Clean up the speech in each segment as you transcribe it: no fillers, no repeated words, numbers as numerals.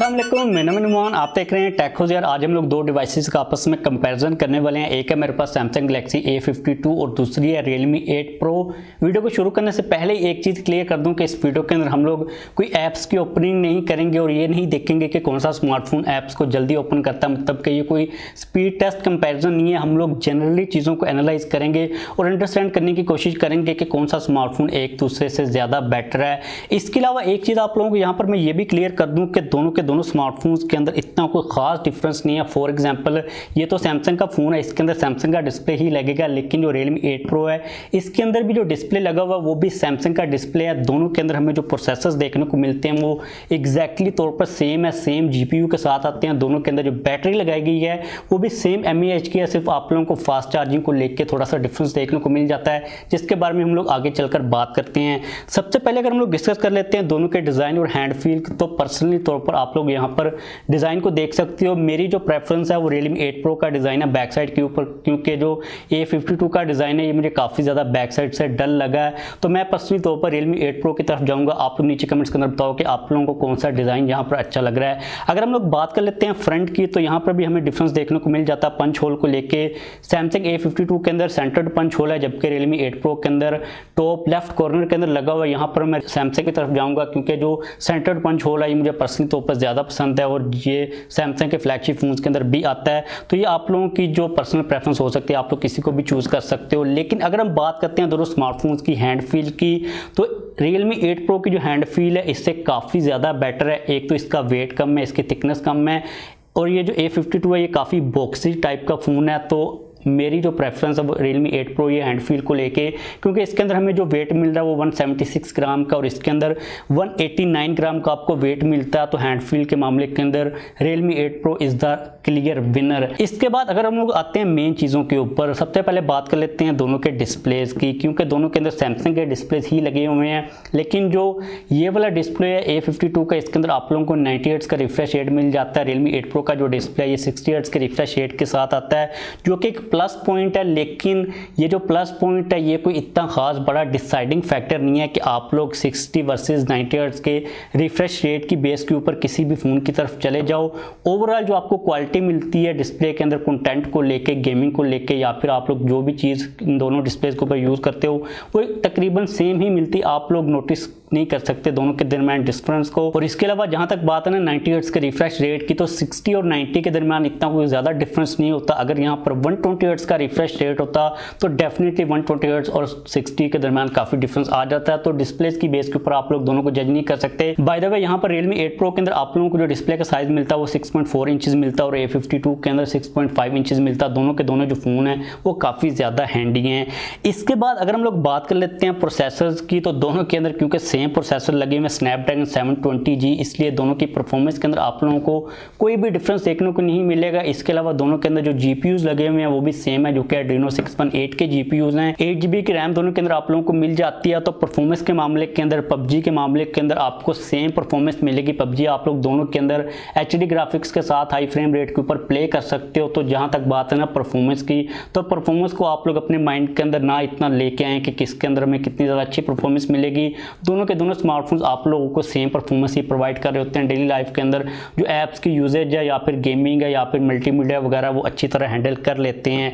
अस्सलाम वालेकुम, मैं नुमान, आप देख रहे हैं टेकहोज। यार आज हम लोग दो डिवाइसेस का आपस में कंपैरिजन करने वाले हैं। एक है मेरे पास सैमसंग गैलेक्सी A52 और दूसरी है Realme 8 Pro। वीडियो को शुरू करने से पहले एक चीज़ क्लियर कर दूं कि इस वीडियो के अंदर हम लोग कोई ऐप्स की ओपनिंग नहीं करेंगे और ये नहीं देखेंगे कि कौन सा स्मार्टफोन ऐप्स को जल्दी ओपन करता है। मतलब कि ये कोई स्पीड टेस्ट कंपेरिजन नहीं है। हम लोग जनरली चीज़ों को एनालाइज करेंगे और अंडरस्टैंड करने की कोशिश करेंगे कि कौन सा स्मार्टफोन एक दूसरे से ज़्यादा बेटर है। इसके अलावा एक चीज़ आप लोगों को यहाँ पर मैं ये भी क्लियर कर दूँ कि दोनों के दोनों स्मार्टफोन्स के अंदर इतना कोई खास डिफरेंस नहीं है। फॉर एग्जांपल ये तो सैमसंग का फ़ोन है, इसके अंदर सैमसंग का डिस्प्ले ही लगेगा, लेकिन जो Realme 8 Pro है इसके अंदर भी जो डिस्प्ले लगा हुआ है वो भी सैमसंग का डिस्प्ले है। दोनों के अंदर हमें जो प्रोसेसर्स देखने को मिलते हैं वो एग्जैक्टली तौर पर सेम है, सेम GPU के साथ आते हैं। दोनों के अंदर जो बैटरी लगाई गई है वो भी सेम mAh की है, सिर्फ आप लोगों को फास्ट चार्जिंग को लेकर थोड़ा सा डिफरेंस देखने को मिल जाता है, जिसके बारे में हम लोग आगे चलकर बात करते हैं। सबसे पहले अगर हम लोग डिस्कस कर लेते हैं दोनों के डिज़ाइन और हैंड फील, तो पर्सनली तौर पर आप लोग यहाँ पर डिज़ाइन को देख सकते हो। मेरी जो प्रेफरेंस है वो Realme 8 Pro का डिज़ाइन है बैक साइड के ऊपर, क्योंकि जो A52 का डिज़ाइन है ये मुझे काफ़ी ज़्यादा बैक साइड से डल लगा है। तो मैं पर्सनली तौर पर Realme 8 Pro की तरफ जाऊँगा। आप लोग नीचे कमेंट्स के अंदर बताओ कि आप लोगों को कौन सा डिज़ाइन यहाँ पर अच्छा लग रहा है। अगर हम लोग बात कर लेते हैं फ्रंट की, तो यहाँ पर भी हमें डिफरेंस देखने को मिल जाता है पंच होल को लेके। सैमसंग A52 के अंदर सेंटर्ड पंच होल है, जबकि Realme 8 Pro के अंदर टॉप लेफ्ट कॉर्नर के अंदर लगा हुआ है। यहाँ पर मैं सैमसंग की तरफ जाऊँगा क्योंकि जो सेंटर्ड पंच होल है ये मुझे पर्सनली तौर पर ज़्यादा पसंद है और ये सैमसंग के फ्लैगशिप फोन्स के अंदर भी आता है। तो ये आप लोगों की जो पर्सनल प्रेफरेंस हो सकती है, आप लोग किसी को भी चूज़ कर सकते हो। लेकिन अगर हम बात करते हैं दोनों स्मार्टफोन्स की हैंड फील की, तो Realme 8 Pro की जो हैंड फील है इससे काफ़ी ज़्यादा बेटर है। एक तो इसका वेट कम है, इसकी थिकनेस कम है, और ये जो A52 है ये काफ़ी बॉक्सी टाइप का फ़ोन है। तो मेरी जो प्रेफरेंस है वो Realme 8 Pro ये हैंड फील को लेके, क्योंकि इसके अंदर हमें जो वेट मिल रहा है वो 176 ग्राम का और इसके अंदर 189 ग्राम का आपको वेट मिलता है। तो हैंड फील के मामले के अंदर Realme 8 Pro is the clear winner. इसके बाद अगर हम लोग आते हैं मेन चीज़ों के ऊपर, सबसे पहले बात कर लेते हैं दोनों के डिस्प्लेज की, क्योंकि दोनों के अंदर सैमसंग के डिस्प्लेज ही लगे हुए हैं। लेकिन जो ये वाला डिस्प्ले है A52 का, इसके अंदर आप लोगों को 90 हर्ट्ज का रिफ्रेश रेट मिल जाता है। Realme 8 Pro का जो डिस्प्ले है ये 60 हर्ट्ज के रिफ्रेश रेट के साथ आता है, जो कि एक प्लस पॉइंट है। लेकिन ये जो प्लस पॉइंट है ये कोई इतना खास बड़ा डिसाइडिंग फैक्टर नहीं है कि आप लोग 60 वर्सेस 90 हर्ट्ज के रिफ्रेश रेट की बेस के ऊपर किसी भी फ़ोन की तरफ चले जाओ। ओवरऑल जो आपको क्वालिटी मिलती है डिस्प्ले के अंदर कंटेंट को लेके, गेमिंग को लेके, या फिर आप लोग जो भी चीज़ इन दोनों डिस्प्लेज के ऊपर यूज़ करते हो वो तकरीबन सेम ही मिलती है। आप लोग नोटिस नहीं कर सकते दोनों के दरमियान डिफरेंस को। और इसके अलावा जहाँ तक बात है ना 90 हर्ट्ज के रिफ्रेश रेट की, तो 60 और 90 के दरमियान इतना कोई ज़्यादा डिफरेंस नहीं होता। अगर यहाँ पर 120 हर्ट्ज का रिफ्रेश रेट होता तो डेफिनेटली 120 हर्ट्ज और 60 के दरमियान काफ़ी डिफरेंस आ जाता है। तो डिस्प्लेज की बेस के ऊपर आप लोग दोनों को जज नहीं कर सकते। बाय द वे यहाँ पर Realme 8 Pro के अंदर आप लोगों को जो डिस्प्ले का साइज मिलता है वो 6.4 इंचेस मिलता है और A52 के अंदर 6.5 इंचेस मिलता है। दोनों के दोनों जो फ़ोन है वो काफ़ी ज़्यादा हैंडी हैं। इसके बाद अगर हम लोग बात कर लेते हैं प्रोसेसर्स की, तो दोनों के अंदर क्योंकि सेम प्रोसेसर लगे में स्नैपड्रैगन 720G, इसलिए दोनों की परफॉर्मेंस के अंदर आप लोगों को कोई भी डिफरेंस देखने को नहीं मिलेगा। इसके अलावा दोनों के अंदर जो GPUs लगे हुए हैं वो भी सेम है, जो कि Adreno 618 के GPUs हैं। 8GB की रैम दोनों के अंदर आप लोगों को मिल जाती है। तो परफॉर्मेंस के मामले के अंदर, PUBG के मामले के अंदर आपको सेम परफॉर्मेंस मिलेगी। PUBG आप लोग दोनों के अंदर HD ग्राफिक्स के साथ हाई फ्रेम रेट के ऊपर प्ले कर सकते हो। तो जहाँ तक बात है ना परफॉर्मेंस की, तो परफॉर्मेंस को आप लोग अपने माइंड के अंदर ना इतना लेके आए कि किसके अंदर में कितनी ज़्यादा अच्छी परफॉर्मेंस मिलेगी। दोनों के दोनों स्मार्टफोन्स आप लोगों को सेम परफॉर्मेंस ही प्रोवाइड कर रहे होते हैं। डेली लाइफ के अंदर जो ऐप्स की यूजेज है या फिर गेमिंग है या फिर मल्टीमीडिया वगैरह वो अच्छी तरह हैंडल कर लेते हैं।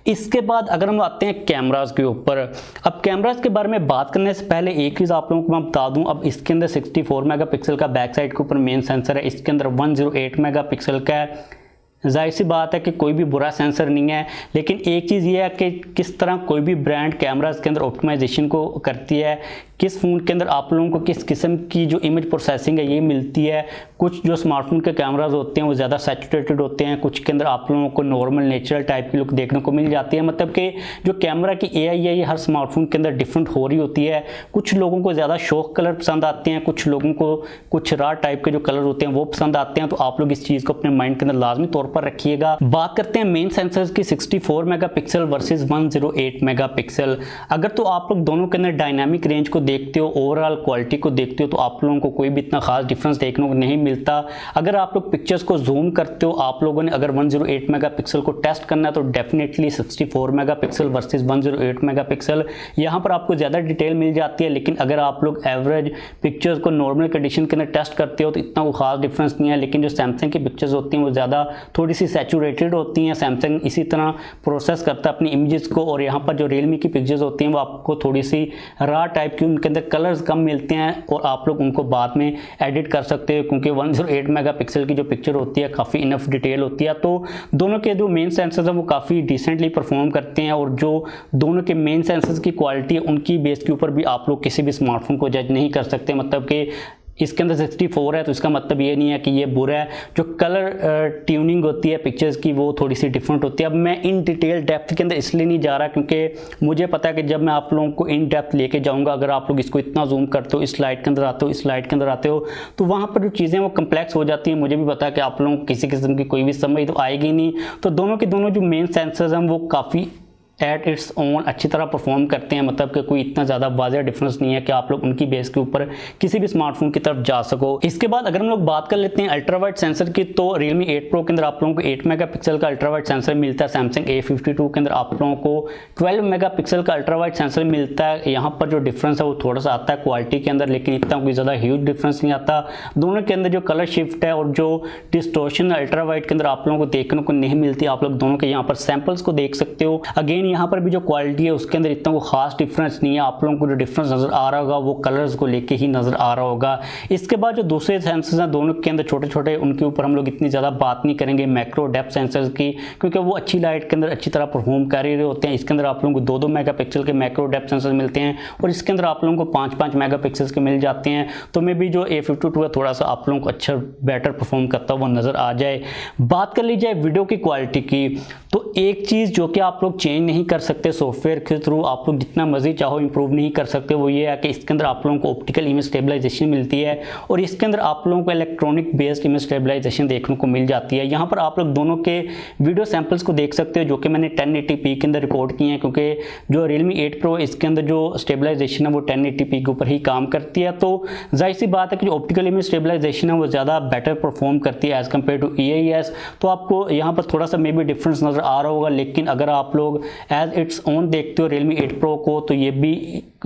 इसके बाद अगर हम आते हैं कैमरास के ऊपर, अब कैमरास के बारे में बात करने से पहले एक चीज़ आप लोगों को मैं बता दूं। अब इसके अंदर 64 मेगापिक्सल का बैक साइड के ऊपर मेन सेंसर है, इसके अंदर 108 मेगापिक्सल का है। जाहिर सी बात है कि कोई भी बुरा सेंसर नहीं है, लेकिन एक चीज़ ये है कि किस तरह कोई भी ब्रांड कैमरास के अंदर ऑप्टिमाइजेशन को करती है, किस फ़ोन के अंदर आप लोगों को किस किस्म की जो इमेज प्रोसेसिंग है ये मिलती है। कुछ जो स्मार्टफोन के कैमराज होते हैं वो ज़्यादा सैचुरेटेड होते हैं, कुछ के अंदर आप लोगों को नॉर्मल नेचुरल टाइप की लुक देखने को मिल जाती है। मतलब कि जो कैमरा की AI है ये हर स्मार्टफोन के अंदर डिफरेंट हो रही होती है। कुछ लोगों को ज़्यादा शौक कलर पसंद आते हैं, कुछ लोगों को कुछ रार टाइप के जो कलर होते हैं वो पसंद आते हैं। तो आप लोग इस चीज़ को अपने माइंड के अंदर लाजमी तौर पर रखिएगा। बात करते हैं मेन सेंसर्स की 64 मेगापिक्सल वर्सेस 108 मेगापिक्सल। अगर तो आप लोग दोनों के अंदर डायनामिक रेंज को देखते हो, ओवरऑल क्वालिटी को देखते हो, तो आप लोगों को कोई भी इतना खास डिफरेंस देखने को नहीं मिलता। अगर आप लोग पिक्चर्स को जूम करते हो, आप लोगों ने अगर 108 मेगापिक्सल को टेस्ट करना है तो डेफिनेटली 64 मेगापिक्सल वर्सेस 108 मेगापिक्सल, यहाँ पर आपको ज़्यादा डिटेल मिल जाती है। लेकिन अगर आप लोग एवरेज पिक्चर्स को नॉर्मल कंडीशन के अंदर टेस्ट करते हो तो इतना कोई खास डिफरेंस नहीं है। लेकिन जो सैमसंग की पिक्चर्स होती हैं वो ज़्यादा थोड़ी सी सैचुरेटेड होती हैं। सैमसंग इसी तरह प्रोसेस करता है अपनी इमेजेस को, और यहाँ पर जो रियलमी की पिक्चर्स होती हैं वो आपको थोड़ी सी रा टाइप की, उनके अंदर कलर्स कम मिलते हैं और आप लोग उनको बाद में एडिट कर सकते हो, क्योंकि 108 मेगापिक्सल की जो पिक्चर होती है काफ़ी इनफ डिटेल होती है। तो दोनों के जो मेन सेंसर्स हैं वो काफ़ी डिसेंटली परफॉर्म करते हैं, और जो दोनों के मेन सेंसर्स की क्वालिटी है उनकी बेस के ऊपर भी आप लोग किसी भी स्मार्टफोन को जज नहीं कर सकते। मतलब कि इसके अंदर 64 है तो इसका मतलब ये नहीं है कि ये बुरा है। जो कलर ट्यूनिंग होती है पिक्चर्स की वो थोड़ी सी डिफरेंट होती है। अब मैं इन डिटेल डेप्थ के अंदर इसलिए नहीं जा रहा क्योंकि मुझे पता है कि जब मैं आप लोगों को इन डेप्थ लेके जाऊंगा, अगर आप लोग इसको इतना जूम करते हो, इस स्लाइड के अंदर आते हो, इस स्लाइड के अंदर आते हो, तो वहाँ पर जो चीज़ें वो कम्प्लेक्स हो जाती हैं। मुझे भी पता है कि आप लोगों को किसी किस्म की कोई भी समझ तो आएगी नहीं। तो दोनों के दोनों जो मेन सेंसर्स हैं वो काफ़ी एट इट्स ओन अच्छी तरह परफॉर्म करते हैं। मतलब कि कोई इतना ज़्यादा वाज़ेह डिफरेंस नहीं है कि आप लोग उनकी बेस के ऊपर किसी भी स्मार्टफोन की तरफ जा सको। इसके बाद अगर हम लोग बात कर लेते हैं अल्ट्रा वाइड सेंसर की, तो Realme 8 Pro के अंदर आप लोगों को 8 मेगापिक्सल का अल्ट्रा वाइड सेंसर मिलता है। सैमसंग A52 के अंदर आप लोगों को 12 मेगापिक्सल का अल्ट्रा वाइड सेंसर मिलता है। यहाँ पर जो डिफरेंस है वो थोड़ा सा आता है क्वालिटी के अंदर, लेकिन इतना कोई ज़्यादा ह्यूज डिफरेंस नहीं आता। दोनों के अंदर जो कलर शिफ्ट है और जो डिस्टोर्शन अल्ट्रा वाइड के अंदर आप लोगों को देखने को नहीं मिलती। आप लोग दोनों के यहाँ पर सैंपल्स को देख सकते हो। अगेन यहाँ पर भी जो क्वालिटी है उसके अंदर इतना कोई खास डिफरेंस नहीं है। आप लोगों को जो डिफरेंस नजर आ रहा होगा वो कलर्स को लेके ही नजर आ रहा होगा। इसके बाद जो दूसरे सेंसर्स हैं दोनों के अंदर छोटे छोटे, उनके ऊपर हम लोग इतनी ज़्यादा बात नहीं करेंगे मैक्रो डेप्थ सेंसर्स की, क्योंकि वो अच्छी लाइट के अंदर अच्छी तरह परफॉर्म कर रहे होते हैं। इसके अंदर आप लोगों को 2-2 मेगापिक्सल के मैक्रो डेप्थ सेंसर मिलते हैं और इसके अंदर आप लोगों को 5-5 मेगापिक्सल के मिल जाते हैं। तो मे भी जो A52 है थोड़ा सा आप लोगों को अच्छा बेटर परफॉर्म करता हुआ नजर आ जाए। बात कर ली जाए वीडियो की क्वालिटी की, तो एक चीज़ जो कि आप लोग चेंज नहीं कर सकते सॉफ्टवेयर के थ्रू, आप लोग जितना मर्जी चाहो इंप्रूव नहीं कर सकते, वो ये है कि इसके अंदर आप लोगों को ऑप्टिकल इमेज स्टेबलाइजेशन मिलती है और इसके अंदर आप लोगों को इलेक्ट्रॉनिक बेस्ड इमेज स्टेबलाइजेशन देखने को मिल जाती है। यहाँ पर आप लोग दोनों के वीडियो सैंपल्स को देख सकते हो जो कि मैंने 1080p के अंदर रिकॉर्ड किए हैं, क्योंकि जो Realme 8 Pro इसके अंदर जो स्टेबलाइजेशन है वो 1080p के ऊपर ही काम करती है। तो जाहिर सी बात है कि जो ऑप्टिकल इमेज स्टेबलाइजेशन है वो ज़्यादा बेटर परफॉर्म करती है एज कम्पेयर टू EIS। तो आपको यहाँ पर थोड़ा सा मे बी डिफरेंस नज़र आ रहा होगा, लेकिन अगर आप लोग एज इट्स ओन देखते हो Realme 8 Pro को तो ये भी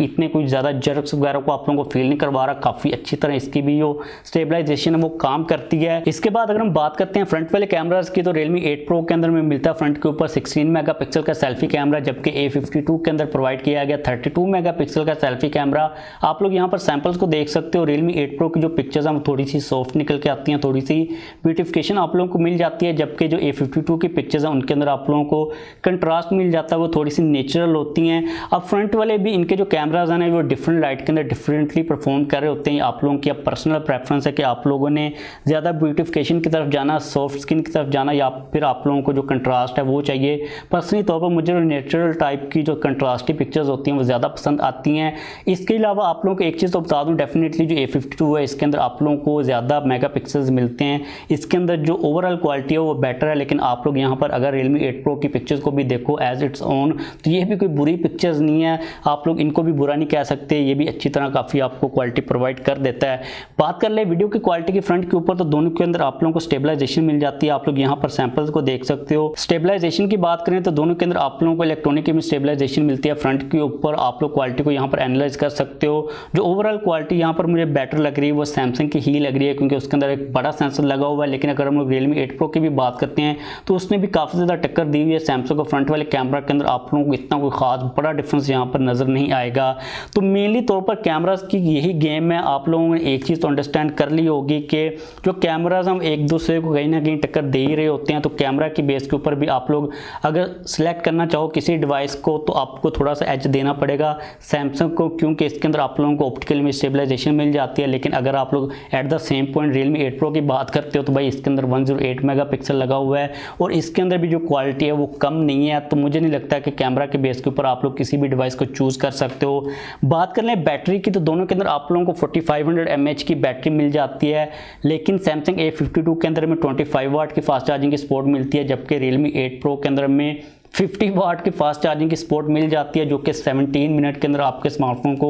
इतने कुछ ज़्यादा जर्क्स वगैरह को आप लोगों को फील नहीं करवा रहा। काफ़ी अच्छी तरह इसकी भी जो स्टेबलाइजेशन है वो काम करती है। इसके बाद अगर हम बात करते हैं फ्रंट वाले कैमरास की, तो Realme 8 Pro के अंदर में मिलता है फ्रंट के ऊपर 16 मेगापिक्सल का सेल्फी कैमरा, जबकि A52 के अंदर प्रोवाइड किया गया 32 मेगापिक्सल का सेल्फी कैमरा। आप लोग यहाँ पर सैंपल्स को देख सकते हो। Realme 8 Pro की जो पिक्चर्स हैं वो थोड़ी सी सॉफ्ट निकल के आती हैं, थोड़ी सी ब्यूटिफिकेशन आप लोगों को मिल जाती है, जबकि जो A52 की पिक्चर्स हैं उनके अंदर आप लोगों को कंट्रास्ट मिल जाता है, वो थोड़ी सी नेचुरल होती हैं। अब फ्रंट वाले भी इनके जो कैमराज हैं वो डिफरेंट लाइट के अंदर डिफरेंटली परफॉर्म कर रहे होते हैं। आप लोगों की अब पर्सनल प्रेफरेंस है कि आप लोगों ने ज़्यादा ब्यूटिफिकेशन की तरफ जाना, सॉफ्ट स्किन की तरफ जाना, या फिर आप लोगों को जो कंट्रास्ट है वो चाहिए। पर्सनली तौर पर मुझे नेचुरल टाइप की जो कंट्रास्टी पिक्चर्स होती हैं वो ज़्यादा पसंद आती हैं। इसके अलावा आप लोगों को एक चीज़ तो बता दूँ, डेफिनेटली जो A52 है इसके अंदर आप लोगों को ज़्यादा मेगापिक्सल्स मिलते हैं। इसके अंदर जो ओवरऑल क्वालिटी है वो बेटर है, लेकिन आप लोग यहाँ पर अगर Realme 8 Pro की पिक्चर्स को भी देखो एज इट्स ओन, तो ये भी कोई बुरी पिक्चर्स नहीं है। आप लोग इनको भी बुरा नहीं कह सकते, ये भी अच्छी तरह काफ़ी आपको क्वालिटी प्रोवाइड कर देता है। बात कर ले वीडियो की क्वालिटी की फ्रंट के ऊपर, तो दोनों के अंदर आप लोगों को स्टेबलाइजेशन मिल जाती है। आप लोग यहाँ पर सैंपल्स को देख सकते हो। स्टेबलाइजेशन की बात करें तो दोनों के अंदर आप लोगों को इलेक्ट्रॉनिक इमेज स्टेबलाइजेशन मिलती है फ्रंट के ऊपर। आप लोग क्वालिटी को यहाँ पर एनालाइज कर सकते हो। जो ओवरऑल क्वालिटी यहाँ पर मुझे बेटर लग रही है वो सैमसंग की ही लग रही है, क्योंकि उसके अंदर एक बड़ा सेंसर लगा हुआ है। लेकिन अगर हम लोग Realme 8 Pro की भी बात करते हैं तो उसने भी काफ़ी ज़्यादा टक्कर दी हुई है सैमसंग को। फ्रंट वाले कैमरा के अंदर आप लोगों को इतना कोई खास बड़ा डिफरेंस यहाँ पर नज़र नहीं आएगा। तो मेनली तौर पर कैमरास की यही गेम है। आप लोगों ने एक चीज़ तो अंडरस्टैंड कर ली होगी कि जो कैमराज हम एक दूसरे को कहीं ना कहीं टक्कर दे ही रहे होते हैं। तो कैमरा की बेस के ऊपर भी आप लोग अगर सिलेक्ट करना चाहो किसी डिवाइस को तो आपको थोड़ा सा एज देना पड़ेगा सैमसंग को, क्योंकि इसके अंदर आप लोगों को ऑप्टिकल इमेज स्टेबलाइजेशन मिल जाती है। लेकिन अगर आप लोग at the same point Realme 8 Pro की बात करते हो तो भाई इसके अंदर 108 मेगापिक्सल लगा हुआ है और इसके अंदर भी जो क्वालिटी है वो कम नहीं है। तो मुझे नहीं लगता है कि कैमरा के बेस के ऊपर आप लोग किसी भी डिवाइस को चूज़ कर सकते हो। बात कर लें बैटरी की तो दोनों के अंदर आप लोगों को 4500 mAh की बैटरी मिल जाती है, लेकिन सैमसंग A52 के अंदर में 25 वाट की फास्ट चार्जिंग की सपोर्ट मिलती है, जबकि Realme 8 Pro के अंदर में 50 वाट की फास्ट चार्जिंग की सपोर्ट मिल जाती है, जो कि 17 मिनट के अंदर आपके स्मार्टफोन को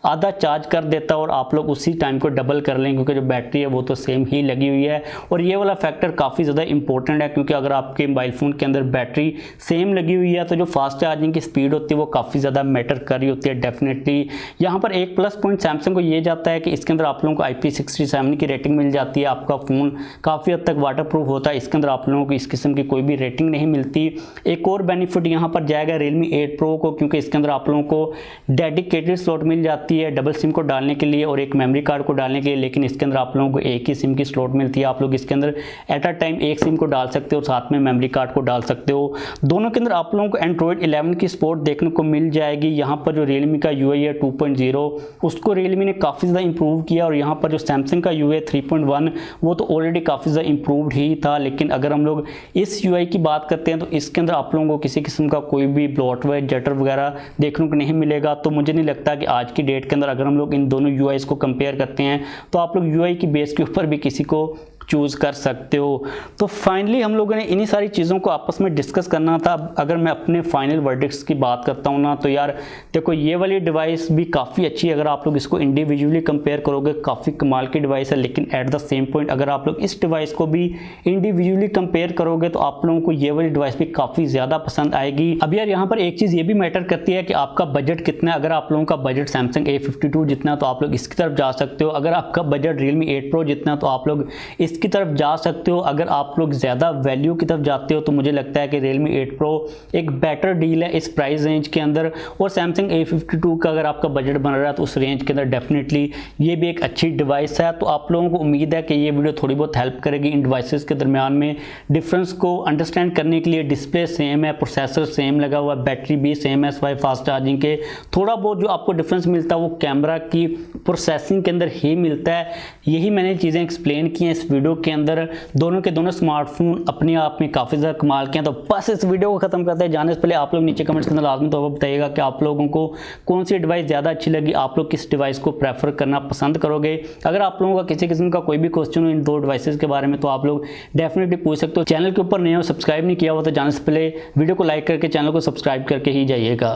आधा चार्ज कर देता है और आप लोग उसी टाइम को डबल कर लें, क्योंकि जो बैटरी है वो तो सेम ही लगी हुई है। और ये वाला फैक्टर काफ़ी ज़्यादा इंपॉर्टेंट है, क्योंकि अगर आपके मोबाइल फ़ोन के अंदर बैटरी सेम लगी हुई है तो जो फास्ट चार्जिंग की स्पीड होती है वो काफ़ी ज़्यादा मैटर कर रही होती है डेफिनेटली। यहाँ पर एक प्लस पॉइंट सैमसंग को ये जाता है कि इसके अंदर आप लोगों को IP67 की रेटिंग मिल जाती है। आपका फ़ोन काफ़ी हद तक वाटर प्रूफ होता है, इसके अंदर आप लोगों को इस किस्म की कोई भी रेटिंग नहीं मिलती। एक और बेनिफिट यहाँ पर जाएगा Realme 8 Pro को, क्योंकि इसके अंदर आप लोगों को डेडिकेटेड स्लॉट मिल जाती है डबल सिम को डालने के लिए और एक मेमोरी कार्ड को डालने के लिए, लेकिन इसके अंदर आप लोगों को एक ही सिम की स्लॉट मिलती है। आप लोग इसके अंदर एट अ टाइम एक सिम को डाल सकते हो, साथ में मेमोरी कार्ड को डाल सकते हो। दोनों के अंदर आप लोगों को Android 11 की सपोर्ट देखने को मिल जाएगी। यहाँ पर जो Realme का UI है 2.0 उसको Realme ने काफ़ी ज़्यादा इंप्रूव किया, और यहाँ पर जो Samsung का UI 3.1 वो तो ऑलरेडी काफ़ी ज़्यादा इंप्रूव्ड ही था। लेकिन अगर हम लोग इस UI की बात करते हैं तो इसके अंदर आप लोगों को किसी किस्म का कोई भी ब्लॉटवेयर जटर वगैरह देखने को नहीं मिलेगा। तो मुझे नहीं लगता कि आज की डेट के अंदर अगर हम लोग इन दोनों यूआईस को कंपेयर करते हैं तो आप लोग यूआई की बेस के ऊपर भी किसी को चूज़ कर सकते हो। तो फाइनली हम लोगों ने इन्हीं सारी चीज़ों को आपस में डिस्कस करना था। अगर मैं अपने फाइनल वर्डिक्ट्स की बात करता हूँ ना, तो यार देखो ये वाली डिवाइस भी काफ़ी अच्छी है। अगर आप लोग इसको इंडिविजुअली कंपेयर करोगे काफ़ी कमाल की डिवाइस है, लेकिन एट द सेम पॉइंट अगर आप लोग इस डिवाइस को भी इंडिविजुअली कंपेयर करोगे तो आप लोगों को ये वाली डिवाइस भी काफ़ी ज़्यादा पसंद आएगी। अब यार यहाँ पर एक चीज़ ये भी मैटर करती है कि आपका बजट कितना है। अगर आप लोगों का बजट सैमसंग A52 जितना तो आप लोग इसकी तरफ जा सकते हो। अगर आपका बजट Realme 8 Pro जितना तो आप लोग इसकी तरफ जा सकते हो। अगर आप लोग ज़्यादा वैल्यू की तरफ जाते हो तो मुझे लगता है कि Realme 8 Pro एक बेटर डील है इस प्राइस रेंज के अंदर। और सैमसंग A52 का अगर आपका बजट बन रहा है तो उस रेंज के अंदर डेफिनेटली ये भी एक अच्छी डिवाइस है। तो आप लोगों को उम्मीद है कि ये वीडियो थोड़ी बहुत हेल्प करेगी इन डिवाइसेस के दरमियान में डिफरेंस को अंडरस्टैंड करने के लिए। डिस्प्ले सेम है, प्रोसेसर सेम लगा हुआ है, बैटरी भी सेम है सिवाय फास्ट चार्जिंग के। थोड़ा बहुत जो आपको डिफरेंस मिलता है वो कैमरा की प्रोसेसिंग के अंदर ही मिलता है। यही मैंने चीज़ें एक्सप्लेन की हैं इस वीडियो के अंदर। दोनों के दोनों स्मार्टफोन अपने आप में काफ़ी ज़्यादा कमाल के हैं। तो बस इस वीडियो को खत्म करते हैं। जाने से पहले आप लोग नीचे कमेंट्स के अंदर लाजमी तौर पर बताइएगा कि आप लोगों को कौन सी डिवाइस ज़्यादा अच्छी लगी, आप लोग किस डिवाइस को प्रेफर करना पसंद करोगे। अगर आप लोगों का किसी किस्म का कोई भी क्वेश्चन हो इन दो डिवाइसेस के बारे में तो आप लोग डेफिनेटली पूछ सकते हो। चैनल के ऊपर नए हो, सब्सक्राइब नहीं किया हुआ तो जाने से पहले वीडियो को लाइक करके चैनल को सब्सक्राइब करके ही जाइएगा।